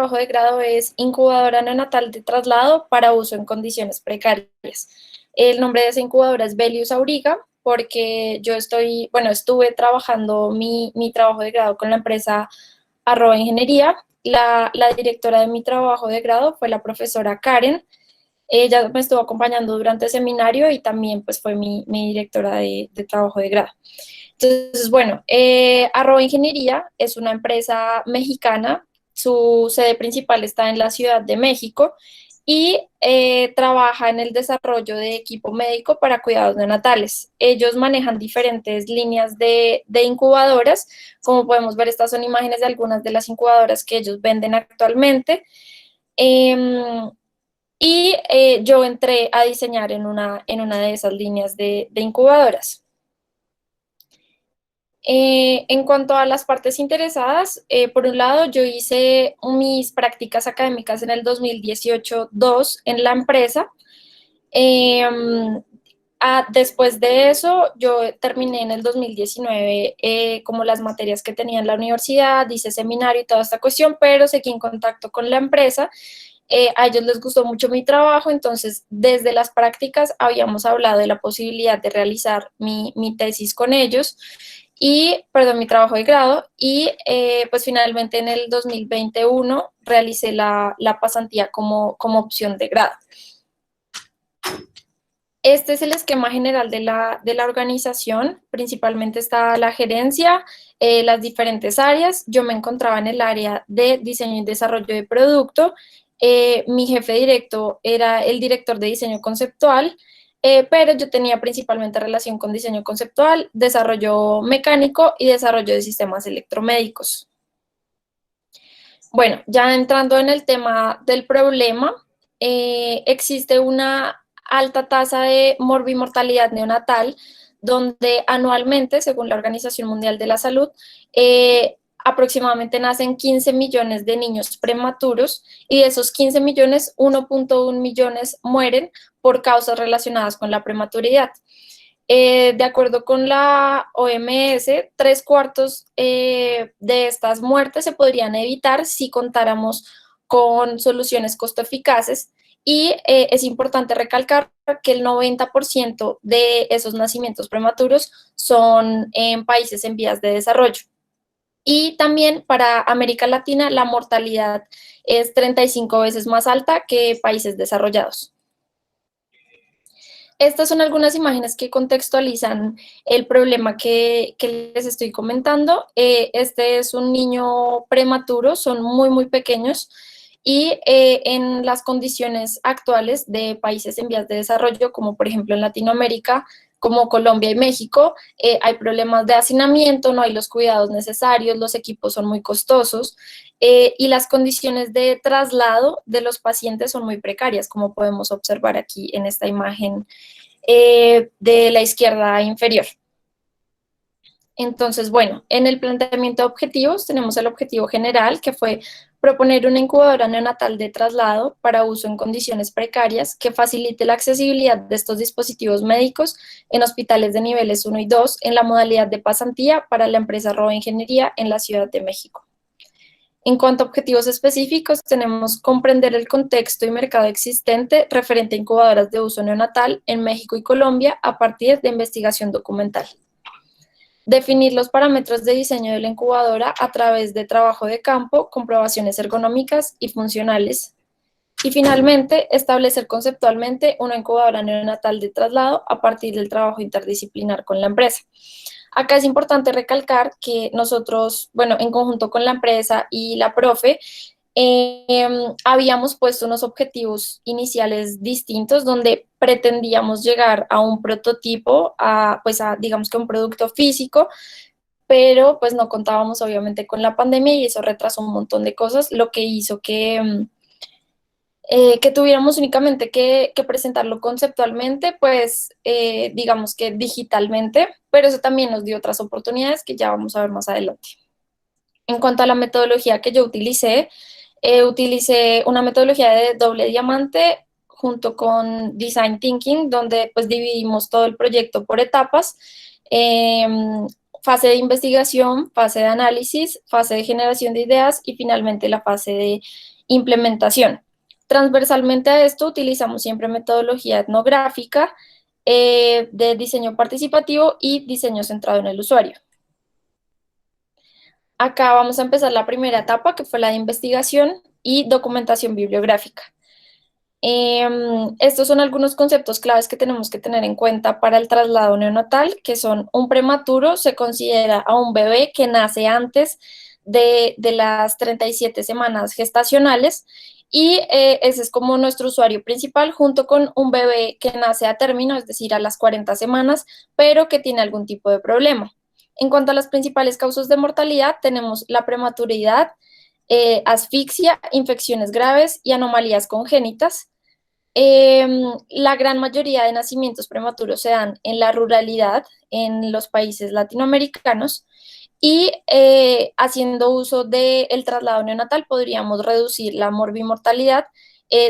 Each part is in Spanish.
trabajo de grado es incubadora neonatal de traslado para uso en condiciones precarias. El nombre de esa incubadora es Belius Auriga, porque estuve trabajando mi trabajo de grado con la empresa Arroba Ingeniería. La directora de mi trabajo de grado fue la profesora Karen. Ella me estuvo acompañando durante el seminario y también pues fue mi directora de trabajo de grado. Entonces, bueno, Arroba Ingeniería es una empresa mexicana, su sede principal está en la Ciudad de México y trabaja en el desarrollo de equipo médico para cuidados neonatales. Ellos manejan diferentes líneas de incubadoras, como podemos ver, estas son imágenes de algunas de las incubadoras que ellos venden actualmente. Em, yo entré a diseñar en una de esas líneas de incubadoras. En cuanto a las partes interesadas, por un lado, yo hice mis prácticas académicas en el 2018-2 en la empresa. Em, Después de eso, yo terminé en el 2019 como las materias que tenía en la universidad, hice seminario y toda esta cuestión, pero seguí en contacto con la empresa. A ellos les gustó mucho mi trabajo, entonces desde las prácticas habíamos hablado de la posibilidad de realizar mi tesis con ellos perdón, mi trabajo de grado pues finalmente en el 2021 realicé la pasantía como opción de grado. Este es el esquema general de la organización. Principalmente está la gerencia, las diferentes áreas. Yo me encontraba en el área de diseño y desarrollo de producto. Mi jefe directo era el director de diseño conceptual, pero yo tenía principalmente relación con diseño conceptual, desarrollo mecánico y desarrollo de sistemas electromédicos. Bueno, ya entrando en el tema del problema, existe una alta tasa de morbimortalidad neonatal, donde anualmente, según la Organización Mundial de la Salud, aproximadamente nacen 15 millones de niños prematuros y de esos 15 millones, 1.1 millones mueren por causas relacionadas con la prematuridad. De acuerdo con la OMS, 3/4 de estas muertes se podrían evitar si contáramos con soluciones costo eficaces es importante recalcar que el 90% de esos nacimientos prematuros son en países en vías de desarrollo. Y también para América Latina la mortalidad es 35 veces más alta que países desarrollados. Estas son algunas imágenes que contextualizan el problema que les estoy comentando. Este es un niño prematuro, son muy, muy pequeños en las condiciones actuales de países en vías de desarrollo, como por ejemplo en Latinoamérica, como Colombia y México, hay problemas de hacinamiento, no hay los cuidados necesarios, los equipos son muy costosos y las condiciones de traslado de los pacientes son muy precarias, como podemos observar aquí en esta imagen de la izquierda inferior. Entonces, bueno, en el planteamiento de objetivos tenemos el objetivo general, que fue proponer una incubadora neonatal de traslado para uso en condiciones precarias que facilite la accesibilidad de estos dispositivos médicos en hospitales de niveles 1 y 2 en la modalidad de pasantía para la empresa Arroba Ingeniería en la Ciudad de México. En cuanto a objetivos específicos, tenemos comprender el contexto y mercado existente referente a incubadoras de uso neonatal en México y Colombia a partir de investigación documental. Definir los parámetros de diseño de la incubadora a través de trabajo de campo, comprobaciones ergonómicas y funcionales. Y finalmente, establecer conceptualmente una incubadora neonatal de traslado a partir del trabajo interdisciplinar con la empresa. Acá es importante recalcar que nosotros, bueno, en conjunto con la empresa y la profe, habíamos puesto unos objetivos iniciales distintos donde pretendíamos llegar a un prototipo, digamos que un producto físico, pero pues no contábamos obviamente con la pandemia y eso retrasó un montón de cosas, lo que hizo que tuviéramos únicamente que presentarlo conceptualmente, pues digamos que digitalmente, pero eso también nos dio otras oportunidades que ya vamos a ver más adelante. En cuanto a la metodología que yo utilicé una metodología de doble diamante junto con Design Thinking, donde pues dividimos todo el proyecto por etapas. fase de investigación, fase de análisis, fase de generación de ideas y finalmente la fase de implementación. Transversalmente a esto utilizamos siempre metodología etnográfica, de diseño participativo y diseño centrado en el usuario. Acá vamos a empezar la primera etapa, que fue la de investigación y documentación bibliográfica. Estos son algunos conceptos claves que tenemos que tener en cuenta para el traslado neonatal, que son: un prematuro se considera a un bebé que nace antes de las 37 semanas gestacionales, y ese es como nuestro usuario principal, junto con un bebé que nace a término, es decir, a las 40 semanas, pero que tiene algún tipo de problema. En cuanto a las principales causas de mortalidad, tenemos la prematuridad, asfixia, infecciones graves y anomalías congénitas. La gran mayoría de nacimientos prematuros se dan en la ruralidad, en los países latinoamericanos, y haciendo uso del traslado neonatal podríamos reducir la morbimortalidad,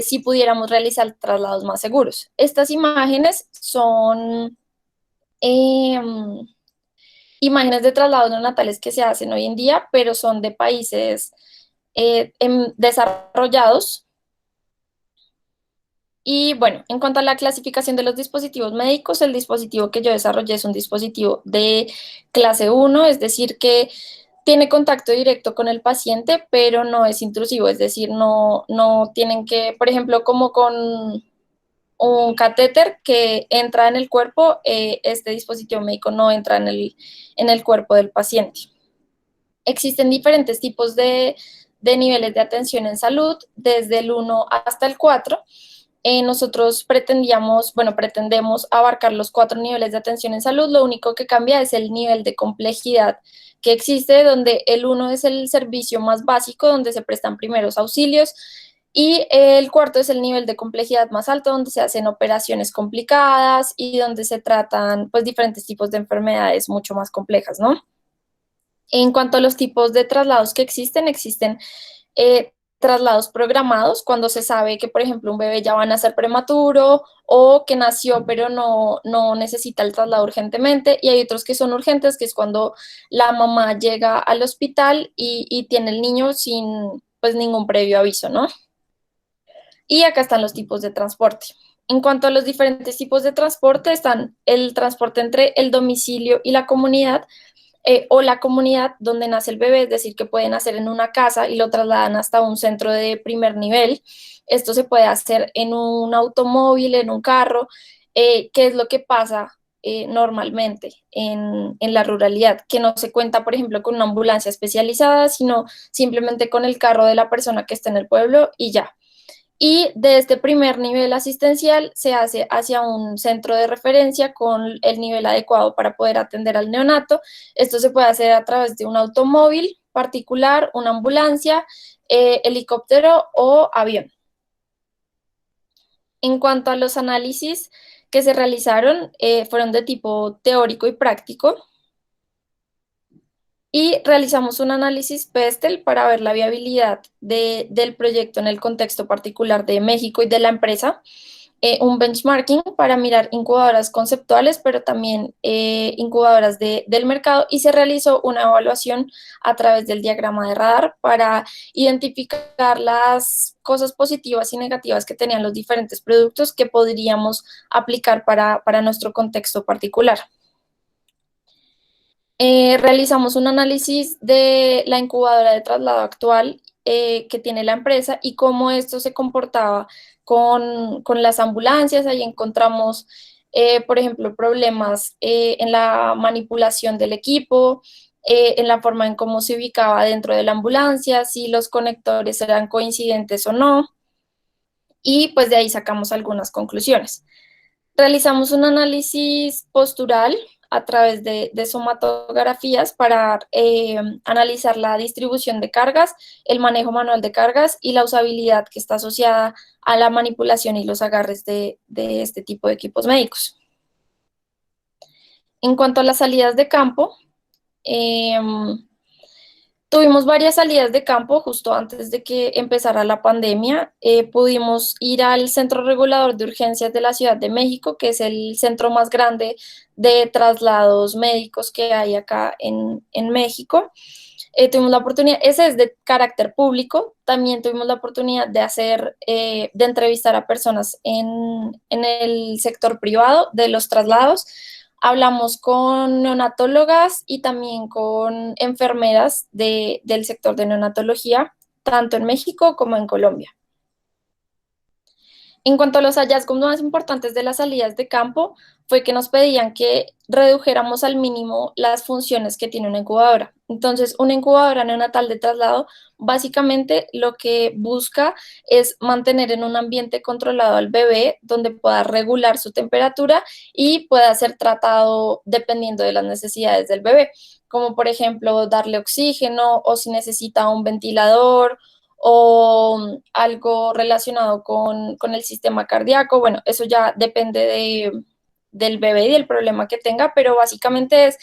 si pudiéramos realizar traslados más seguros. Estas imágenes son imágenes de traslados neonatales que se hacen hoy en día, pero son de países desarrollados. Y bueno, en cuanto a la clasificación de los dispositivos médicos, el dispositivo que yo desarrollé es un dispositivo de clase 1, es decir, que tiene contacto directo con el paciente, pero no es intrusivo, es decir, no tienen que, por ejemplo, como con un catéter que entra en el cuerpo, este dispositivo médico no entra en el cuerpo del paciente. Existen diferentes tipos de niveles de atención en salud, desde el 1 hasta el 4. Nosotros pretendemos abarcar los 4 niveles de atención en salud. Lo único que cambia es el nivel de complejidad que existe, donde el 1 es el servicio más básico, donde se prestan primeros auxilios, y el 4 es el nivel de complejidad más alto, donde se hacen operaciones complicadas y donde se tratan pues diferentes tipos de enfermedades mucho más complejas, ¿no? En cuanto a los tipos de traslados que existen traslados programados, cuando se sabe que, por ejemplo, un bebé ya va a nacer prematuro o que nació pero no necesita el traslado urgentemente, y hay otros que son urgentes, que es cuando la mamá llega al hospital y tiene el niño sin pues ningún previo aviso, ¿no? Y acá están los tipos de transporte. En cuanto a los diferentes tipos de transporte, están el transporte entre el domicilio y la comunidad, o la comunidad donde nace el bebé, es decir, que puede nacer en una casa y lo trasladan hasta un centro de primer nivel. Esto se puede hacer en un automóvil, en un carro, que es lo que pasa normalmente en la ruralidad, que no se cuenta, por ejemplo, con una ambulancia especializada, sino simplemente con el carro de la persona que está en el pueblo y ya. Y de este primer nivel asistencial se hace hacia un centro de referencia con el nivel adecuado para poder atender al neonato. Esto se puede hacer a través de un automóvil particular, una ambulancia, helicóptero o avión. En cuanto a los análisis que se realizaron, fueron de tipo teórico y práctico, y realizamos un análisis PESTEL para ver la viabilidad del proyecto en el contexto particular de México y de la empresa, un benchmarking para mirar incubadoras conceptuales, pero también incubadoras del mercado, y se realizó una evaluación a través del diagrama de radar para identificar las cosas positivas y negativas que tenían los diferentes productos que podríamos aplicar para nuestro contexto particular. Realizamos un análisis de la incubadora de traslado actual que tiene la empresa y cómo esto se comportaba con las ambulancias. Ahí encontramos, por ejemplo, problemas en la manipulación del equipo, en la forma en cómo se ubicaba dentro de la ambulancia, si los conectores eran coincidentes o no, y pues de ahí sacamos algunas conclusiones. Realizamos un análisis postural a través de somatografías para analizar la distribución de cargas, el manejo manual de cargas y la usabilidad que está asociada a la manipulación y los agarres de este tipo de equipos médicos. En cuanto a las salidas de campo, Tuvimos varias salidas de campo justo antes de que empezara la pandemia. Pudimos ir al Centro Regulador de Urgencias de la Ciudad de México, que es el centro más grande de traslados médicos que hay acá en México. Tuvimos la oportunidad, ese es de carácter público, también tuvimos la oportunidad de hacer, de entrevistar a personas en el sector privado de los traslados. Hablamos con neonatólogas y también con enfermeras del sector de neonatología, tanto en México como en Colombia. En cuanto a los hallazgos más importantes de las salidas de campo, fue que nos pedían que redujéramos al mínimo las funciones que tiene una incubadora. Entonces, una incubadora neonatal de traslado básicamente lo que busca es mantener en un ambiente controlado al bebé, donde pueda regular su temperatura y pueda ser tratado dependiendo de las necesidades del bebé, como por ejemplo darle oxígeno o si necesita un ventilador o algo relacionado con el sistema cardíaco. Bueno, eso ya depende del bebé y del problema que tenga, pero básicamente es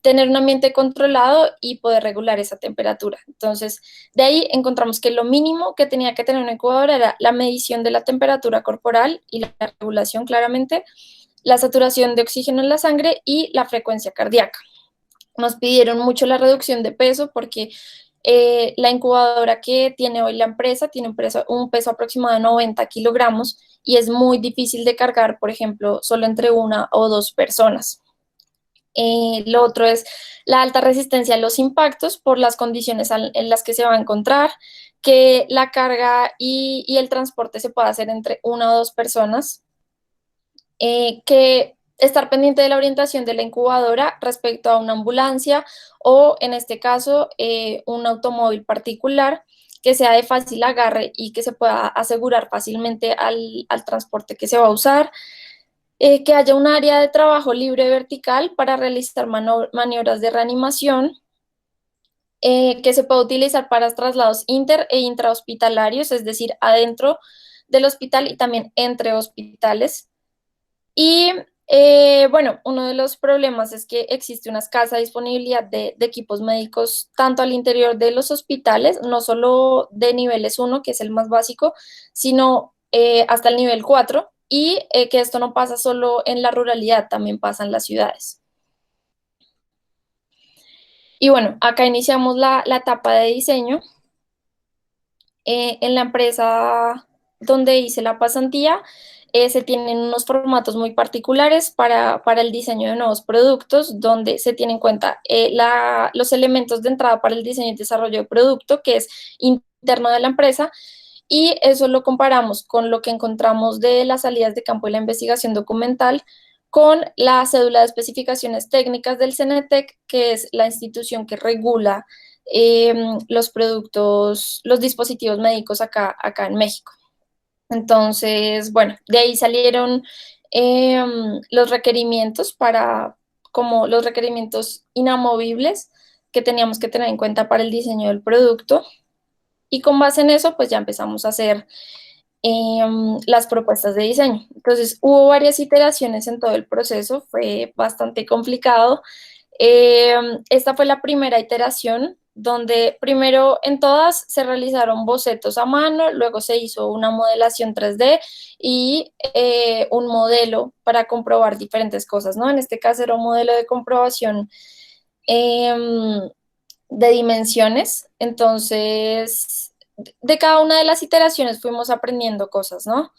tener un ambiente controlado y poder regular esa temperatura. Entonces, de ahí encontramos que lo mínimo que tenía que tener una incubadora era la medición de la temperatura corporal y la regulación claramente, la saturación de oxígeno en la sangre y la frecuencia cardíaca. Nos pidieron mucho la reducción de peso porque la incubadora que tiene hoy la empresa tiene un peso aproximado de 90 kilogramos y es muy difícil de cargar, por ejemplo, solo entre una o dos personas. Lo otro es la alta resistencia a los impactos por las condiciones en las que se va a encontrar, que la carga y el transporte se pueda hacer entre una o dos personas, que estar pendiente de la orientación de la incubadora respecto a una ambulancia o, en este caso, un automóvil particular que sea de fácil agarre y que se pueda asegurar fácilmente al transporte que se va a usar, que haya un área de trabajo libre vertical para realizar maniobras de reanimación, que se pueda utilizar para traslados inter e intrahospitalarios, es decir, adentro del hospital y también entre hospitales. Y bueno, uno de los problemas es que existe una escasa disponibilidad de equipos médicos tanto al interior de los hospitales, no solo de niveles uno que es el más básico, sino hasta el nivel 4 y que esto no pasa solo en la ruralidad, también pasa en las ciudades. Y bueno, acá iniciamos la etapa de diseño. En la empresa donde hice la pasantía, se tienen unos formatos muy particulares para el diseño de nuevos productos, donde se tienen en cuenta los elementos de entrada para el diseño y desarrollo de producto, que es interno de la empresa, y eso lo comparamos con lo que encontramos de las salidas de campo y la investigación documental con la cédula de especificaciones técnicas del CENETEC, que es la institución que regula los productos, los dispositivos médicos acá en México. Entonces, bueno, de ahí salieron eh, los requerimientos como los requerimientos inamovibles que teníamos que tener en cuenta para el diseño del producto. Y con base en eso, pues ya empezamos a hacer las propuestas de diseño. Entonces, hubo varias iteraciones en todo el proceso, fue bastante complicado. Esta fue la primera iteración donde primero en todas se realizaron bocetos a mano, luego se hizo una modelación 3D y un modelo para comprobar diferentes cosas, ¿no? En este caso era un modelo de comprobación de dimensiones, entonces de cada una de las iteraciones fuimos aprendiendo cosas, ¿no?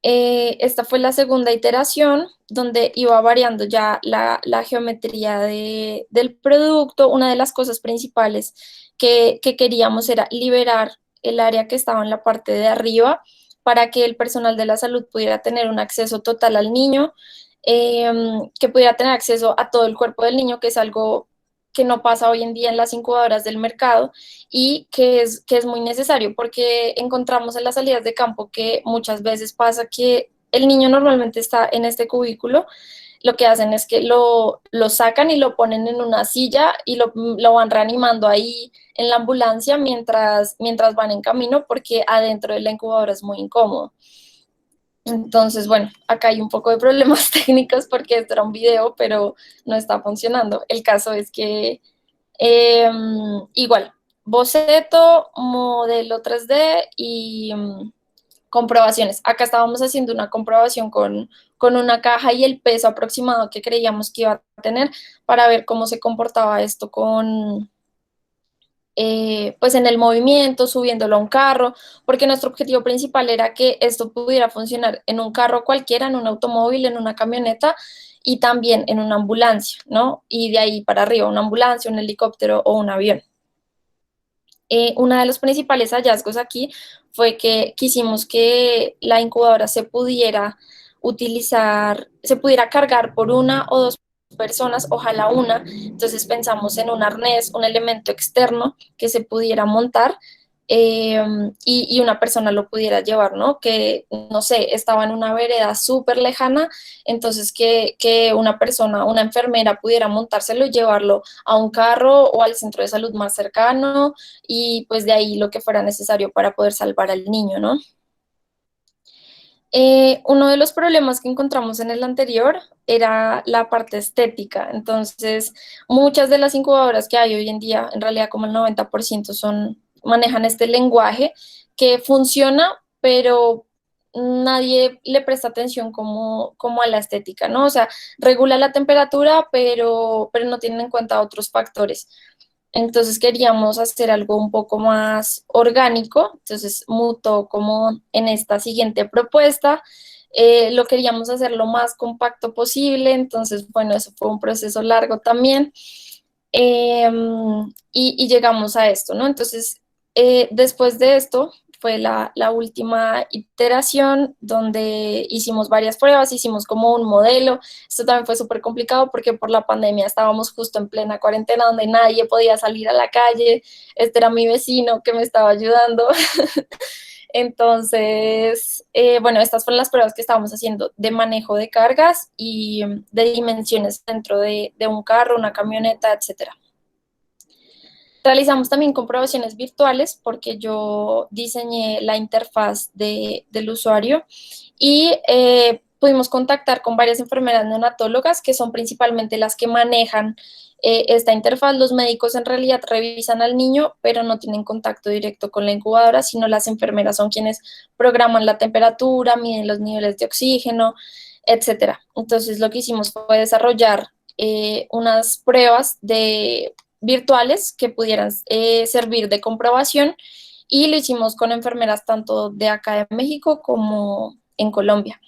Esta fue la segunda iteración donde iba variando ya la geometría del producto. Una de las cosas principales que queríamos era liberar el área que estaba en la parte de arriba para que el personal de la salud pudiera tener un acceso total al niño, que pudiera tener acceso a todo el cuerpo del niño, que es algo que no pasa hoy en día en las incubadoras del mercado y que es muy necesario porque encontramos en las salidas de campo que muchas veces pasa que el niño normalmente está en este cubículo, lo que hacen es que lo sacan y lo ponen en una silla y lo van reanimando ahí en la ambulancia mientras van en camino porque adentro de la incubadora es muy incómodo. Entonces, bueno, acá hay un poco de problemas técnicos porque esto era un video, pero no está funcionando. El caso es que Igual, boceto, modelo 3D y comprobaciones. Acá estábamos haciendo una comprobación con una caja y el peso aproximado que creíamos que iba a tener para ver cómo se comportaba esto pues en el movimiento, subiéndolo a un carro, porque nuestro objetivo principal era que esto pudiera funcionar en un carro cualquiera, en un automóvil, en una camioneta y también en una ambulancia, ¿no? Y de ahí para arriba, una ambulancia, un helicóptero o un avión. Uno de los principales hallazgos aquí fue que quisimos que la incubadora se pudiera utilizar, se pudiera cargar por una o dos personas, ojalá una. Entonces pensamos en un arnés, un elemento externo que se pudiera montar eh, y una persona lo pudiera llevar, ¿no? Que, no sé, estaba en una vereda súper lejana, entonces que una persona, una enfermera pudiera montárselo y llevarlo a un carro o al centro de salud más cercano y pues de ahí lo que fuera necesario para poder salvar al niño, ¿no? Uno de los problemas que encontramos en el anterior era la parte estética. Entonces, muchas de las incubadoras que hay hoy en día, en realidad como el 90% manejan este lenguaje que funciona, pero nadie le presta atención como a la estética, ¿no? O sea, regula la temperatura, pero no tienen en cuenta otros factores. Entonces queríamos hacer algo un poco más orgánico, entonces mutó como en esta siguiente propuesta. Lo queríamos hacer lo más compacto posible, entonces bueno, eso fue un proceso largo también. Eh, y llegamos a esto, ¿no? Entonces, después de esto fue la última iteración donde hicimos varias pruebas, hicimos como un modelo. Esto también fue súper complicado porque por la pandemia estábamos justo en plena cuarentena donde nadie podía salir a la calle. Este era mi vecino que me estaba ayudando. Entonces, bueno, estas fueron las pruebas que estábamos haciendo de manejo de cargas y de dimensiones dentro de un carro, una camioneta, etcétera. Realizamos también comprobaciones virtuales porque yo diseñé la interfaz del usuario y pudimos contactar con varias enfermeras neonatólogas que son principalmente las que manejan esta interfaz. Los médicos en realidad revisan al niño, pero no tienen contacto directo con la incubadora, sino las enfermeras son quienes programan la temperatura, miden los niveles de oxígeno, etcétera. Entonces lo que hicimos fue desarrollar unas pruebas virtuales que pudieran servir de comprobación y lo hicimos con enfermeras tanto de acá de México como en Colombia.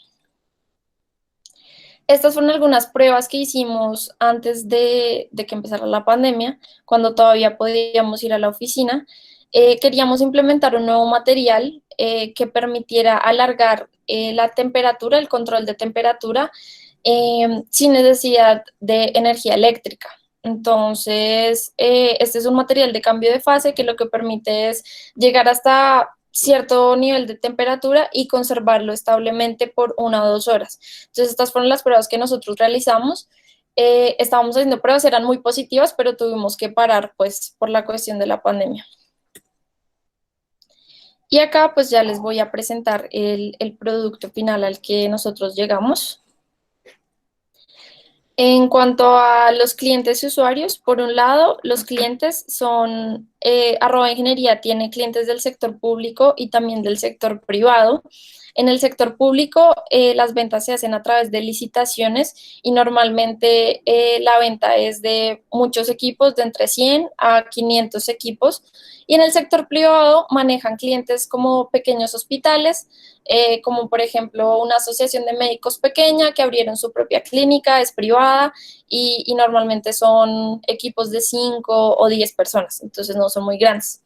Estas fueron algunas pruebas que hicimos antes de que empezara la pandemia, cuando todavía podíamos ir a la oficina. Queríamos implementar un nuevo material que permitiera alargar la temperatura, el control de temperatura, sin necesidad de energía eléctrica. Entonces, este es un material de cambio de fase que lo que permite es llegar hasta cierto nivel de temperatura y conservarlo establemente por 1 o 2 horas. Entonces, estas fueron las pruebas que nosotros realizamos. Estábamos haciendo pruebas, eran muy positivas, pero tuvimos que parar, pues, por la cuestión de la pandemia. Y acá, pues, ya les voy a presentar el producto final al que nosotros llegamos. En cuanto a los clientes y usuarios, por un lado, los clientes son, Ingeniería tiene clientes del sector público y también del sector privado. En el sector público, las ventas se hacen a través de licitaciones y normalmente la venta es de muchos equipos, de entre 100 a 500 equipos. Y en el sector privado manejan clientes como pequeños hospitales, como por ejemplo una asociación de médicos pequeña que abrieron su propia clínica, es privada y normalmente son equipos de 5 o 10 personas, entonces no son muy grandes.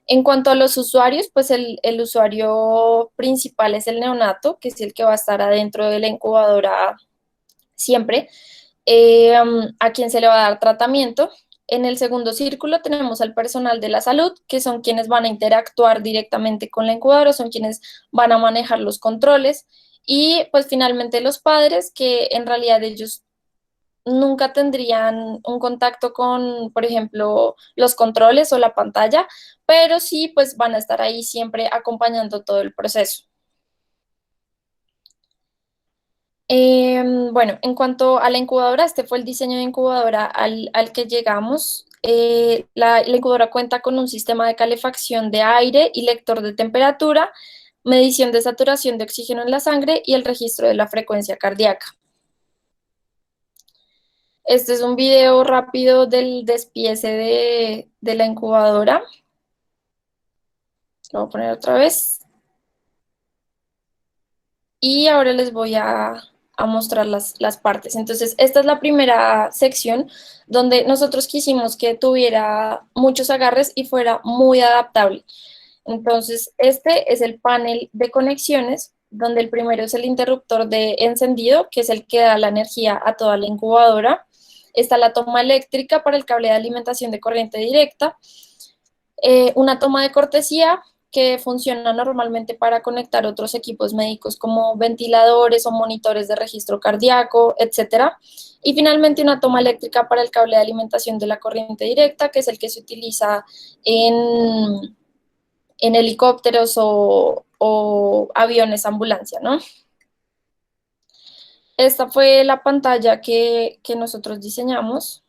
En cuanto a los usuarios, pues el usuario principal es el neonato, que es el que va a estar adentro de la incubadora siempre, a quien se le va a dar tratamiento. En el segundo círculo tenemos al personal de la salud, que son quienes van a interactuar directamente con la incubadora, son quienes van a manejar los controles. Y pues finalmente los padres, que en realidad ellos nunca tendrían un contacto con, por ejemplo, los controles o la pantalla, pero sí pues van a estar ahí siempre acompañando todo el proceso. Bueno, en cuanto a la incubadora, este fue el diseño de incubadora al que llegamos. La incubadora cuenta con un sistema de calefacción de aire y lector de temperatura, medición de saturación de oxígeno en la sangre y el registro de la frecuencia cardíaca. Este es un video rápido del despiece de la incubadora. Lo voy a poner otra vez. Y ahora les voy a mostrar las partes. Entonces, esta es la primera sección donde nosotros quisimos que tuviera muchos agarres y fuera muy adaptable. Entonces, este es el panel de conexiones, donde el primero es el interruptor de encendido, que es el que da la energía a toda la incubadora. Está la toma eléctrica para el cable de alimentación de corriente directa, una toma de cortesía que funciona normalmente para conectar otros equipos médicos como ventiladores o monitores de registro cardíaco, etcétera. Y finalmente una toma eléctrica para el cable de alimentación de la corriente directa, que es el que se utiliza en helicópteros o aviones ambulancia, ¿no? Esta fue la pantalla que nosotros diseñamos,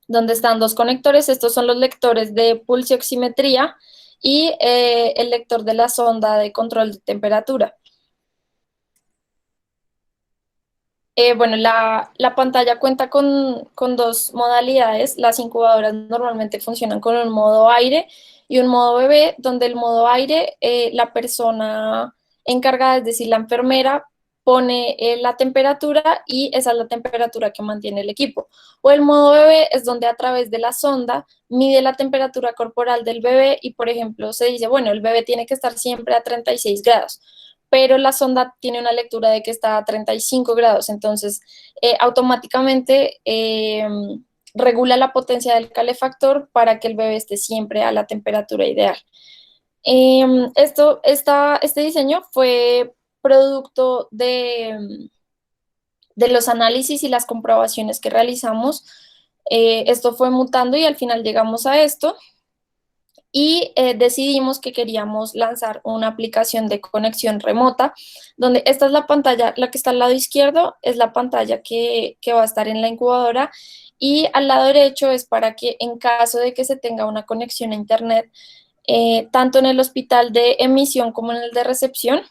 donde están dos conectores. Estos son los lectores de pulsioximetría y el lector de la sonda de control de temperatura. Bueno, la pantalla cuenta con dos modalidades. Las incubadoras normalmente funcionan con un modo aire y un modo bebé, donde el modo aire, la persona encargada, es decir, la enfermera, pone la temperatura y esa es la temperatura que mantiene el equipo. O el modo bebé es donde a través de la sonda mide la temperatura corporal del bebé y, por ejemplo, se dice, bueno, el bebé tiene que estar siempre a 36 grados, pero la sonda tiene una lectura de que está a 35 grados, entonces automáticamente regula la potencia del calefactor para que el bebé esté siempre a la temperatura ideal. Este diseño fue producto de los análisis y las comprobaciones que realizamos. Esto fue mutando y al final llegamos a esto y decidimos que queríamos lanzar una aplicación de conexión remota, donde esta es la pantalla, la que está al lado izquierdo es la pantalla que va a estar en la incubadora y al lado derecho es para que en caso de que se tenga una conexión a internet, tanto en el hospital de emisión como en el de recepción,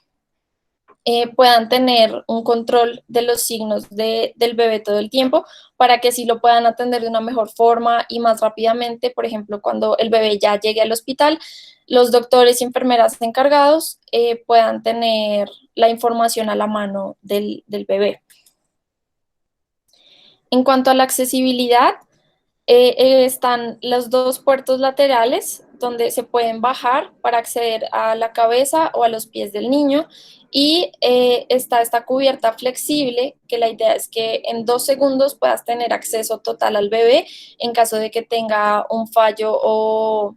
puedan tener un control de los signos del bebé todo el tiempo para que sí lo puedan atender de una mejor forma y más rápidamente. Por ejemplo, cuando el bebé ya llegue al hospital, los doctores y enfermeras encargados puedan tener la información a la mano del bebé. En cuanto a la accesibilidad, están los dos puertos laterales donde se pueden bajar para acceder a la cabeza o a los pies del niño y está esta cubierta flexible que la idea es que en 2 segundos puedas tener acceso total al bebé en caso de que tenga un fallo o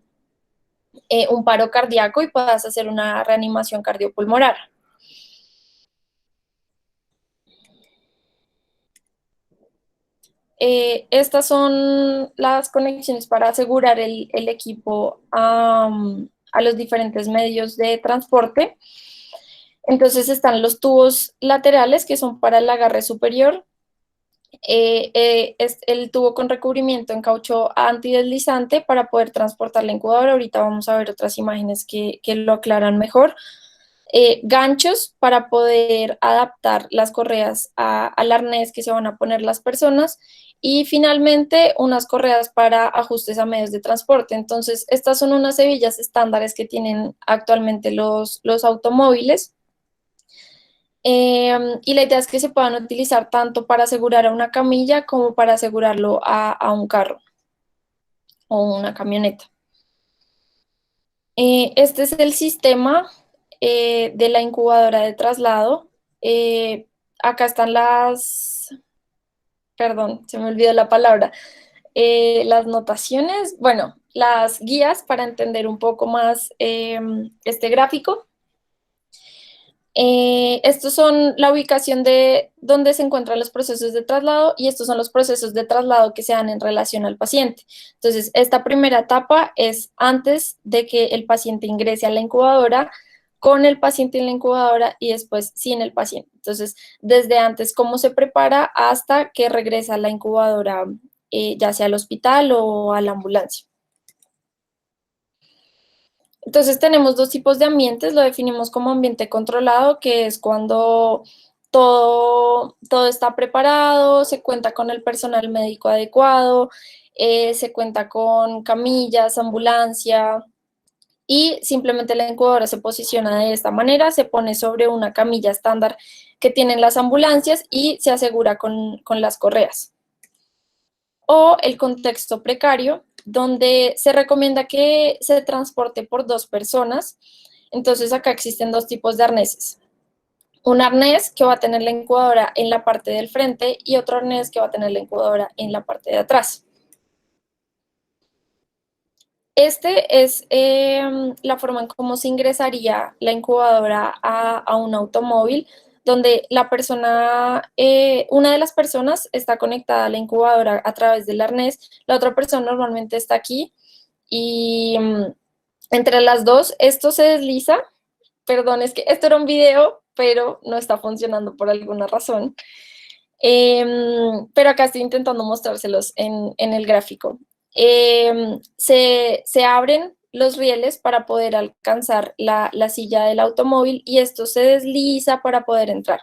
un paro cardíaco y puedas hacer una reanimación cardiopulmonar. Estas son las conexiones para asegurar el equipo a los diferentes medios de transporte. Entonces están los tubos laterales que son para el agarre superior. Es el tubo con recubrimiento en caucho antideslizante para poder transportar la incubadora. Ahorita vamos a ver otras imágenes que lo aclaran mejor. Ganchos para poder adaptar las correas al arnés que se van a poner las personas y finalmente unas correas para ajustes a medios de transporte. Entonces, estas son unas hebillas estándares que tienen actualmente los automóviles. Y la idea es que se puedan utilizar tanto para asegurar a una camilla como para asegurarlo a un carro o una camioneta. Este es el sistema de la incubadora de traslado. Acá están perdón, se me olvidó la palabra, las notaciones, bueno, las guías para entender un poco más este gráfico. Estos son la ubicación de donde se encuentran los procesos de traslado y estos son los procesos de traslado que se dan en relación al paciente. Entonces, esta primera etapa es antes de que el paciente ingrese a la incubadora, con el paciente en la incubadora y después sin el paciente. Entonces, desde antes, cómo se prepara hasta que regresa a la incubadora ya sea al hospital o a la ambulancia. Entonces tenemos dos tipos de ambientes, lo definimos como ambiente controlado, que es cuando todo está preparado, se cuenta con el personal médico adecuado, se cuenta con camillas, ambulancia, y simplemente la incubadora se posiciona de esta manera, se pone sobre una camilla estándar que tienen las ambulancias y se asegura con las correas. O el contexto precario, donde se recomienda que se transporte por dos personas. Entonces acá existen dos tipos de arneses. Un arnés que va a tener la incubadora en la parte del frente y otro arnés que va a tener la incubadora en la parte de atrás. Este es la forma en cómo se ingresaría la incubadora a un automóvil, donde la persona, una de las personas está conectada a la incubadora a través del arnés, la otra persona normalmente está aquí y entre las dos esto se desliza. Perdón, es que esto era un video, pero no está funcionando por alguna razón. Pero acá estoy intentando mostrárselos en el gráfico. Se abren los rieles para poder alcanzar la silla del automóvil y esto se desliza para poder entrar.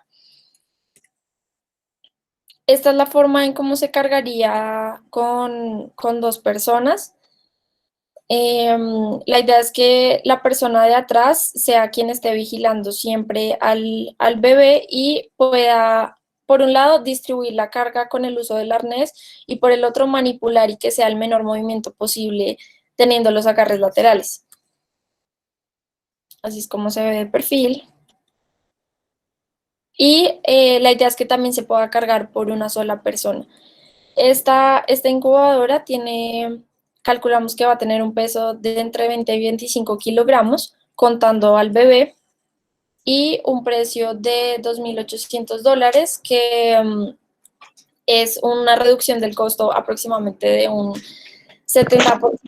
Esta es la forma en cómo se cargaría con dos personas. La idea es que la persona de atrás sea quien esté vigilando siempre al bebé y pueda, por un lado, distribuir la carga con el uso del arnés y por el otro, manipular y que sea el menor movimiento posible teniendo los agarres laterales. Así es como se ve de perfil. Y la idea es que también se pueda cargar por una sola persona. Esta incubadora calculamos que va a tener un peso de entre 20 y 25 kilogramos, contando al bebé, y un precio de $2.800, que es una reducción del costo aproximadamente de un 70%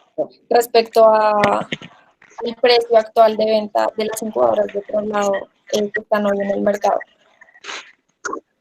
respecto al precio actual de venta de las incubadoras de traslado que están hoy en el mercado.